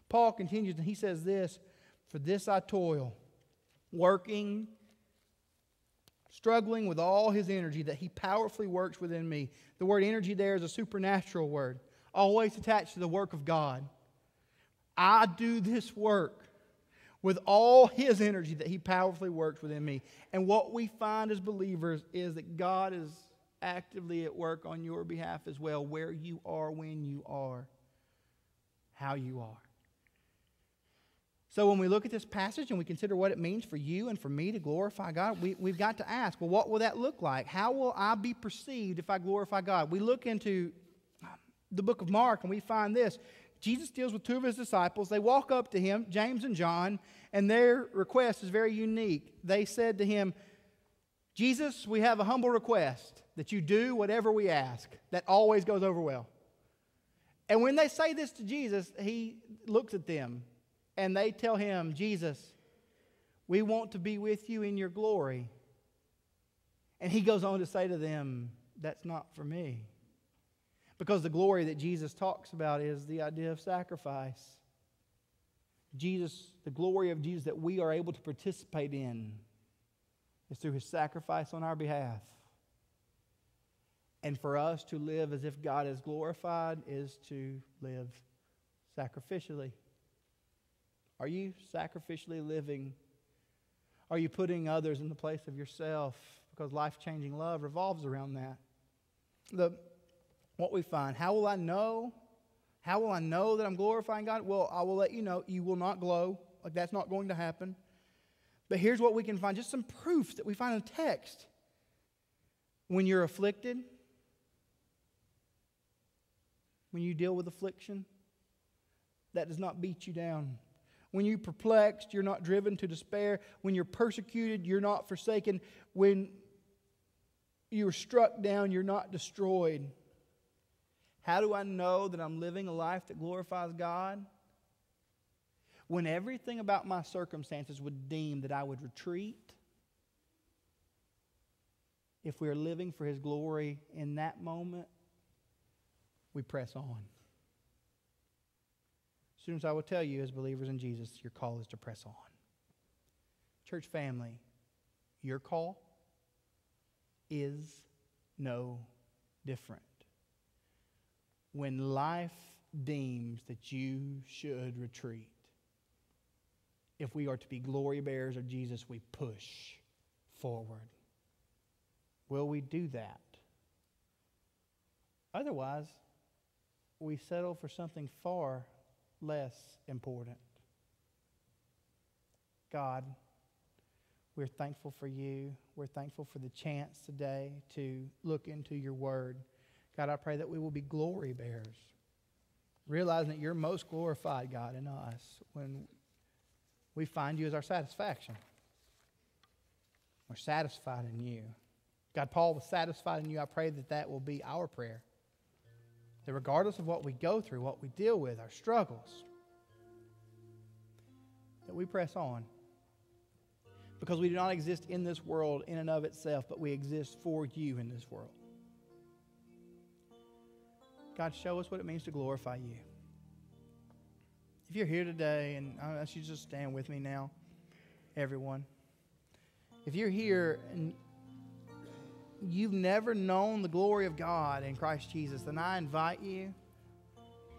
Paul continues and he says this, "For this I toil, working, struggling with all His energy that He powerfully works within me." The word energy there is a supernatural word, always attached to the work of God. I do this work with all His energy that He powerfully works within me. And what we find as believers is that God is actively at work on your behalf as well, where you are, when you are, how you are. So when we look at this passage and we consider what it means for you and for me to glorify God, we've got to ask, well, what will that look like? How will I be perceived if I glorify God? We look into the book of Mark and we find this. Jesus deals with two of His disciples. They walk up to Him, James and John, and their request is very unique. They said to Him, "Jesus, we have a humble request that you do whatever we ask." That always goes over well. And when they say this to Jesus, He looks at them and they tell Him, "Jesus, we want to be with you in your glory." And He goes on to say to them, "That's not for me." Because the glory that Jesus talks about is the idea of sacrifice. The glory of Jesus that we are able to participate in is through His sacrifice on our behalf. And for us to live as if God is glorified is to live sacrificially. Are you sacrificially living? Are you putting others in the place of yourself? Because life-changing love revolves around that. What we find, how will I know? How will I know that I'm glorifying God? Well, I will let you know. You will not glow. Like, that's not going to happen. But here's what we can find. Just some proofs that we find in the text. When you're afflicted, when you deal with affliction, that does not beat you down. When you're perplexed, you're not driven to despair. When you're persecuted, you're not forsaken. When you're struck down, you're not destroyed. How do I know that I'm living a life that glorifies God? When everything about my circumstances would deem that I would retreat, if we are living for His glory in that moment, we press on. Students, I will tell you as believers in Jesus, your call is to press on. Church family, your call is no different. When life deems that you should retreat, if we are to be glory bearers of Jesus, we push forward. Will we do that? Otherwise, we settle for something far less important. God, we're thankful for you. We're thankful for the chance today to look into your word. God, I pray that we will be glory bearers, realizing that you're most glorified, God, in us when we find you as our satisfaction. We're satisfied in you. God, Paul was satisfied in you. I pray that that will be our prayer. That regardless of what we go through, what we deal with, our struggles, that we press on. Because we do not exist in this world in and of itself, but we exist for you in this world. God, show us what it means to glorify you. If you're here today, and I ask you to just stand with me now, everyone. If you're here and you've never known the glory of God in Christ Jesus, then I invite you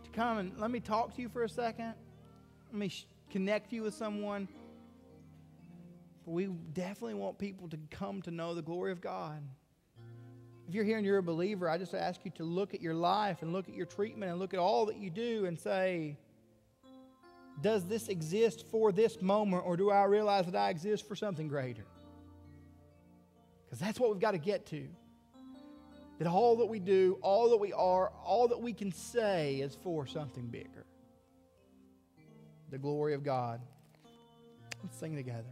to come and let me talk to you for a second. Let me connect you with someone. We definitely want people to come to know the glory of God. If you're here and you're a believer, I just ask you to look at your life and look at your treatment and look at all that you do and say, does this exist for this moment, or do I realize that I exist for something greater? Because that's what we've got to get to. That all that we do, all that we are, all that we can say is for something bigger. The glory of God. Let's sing together.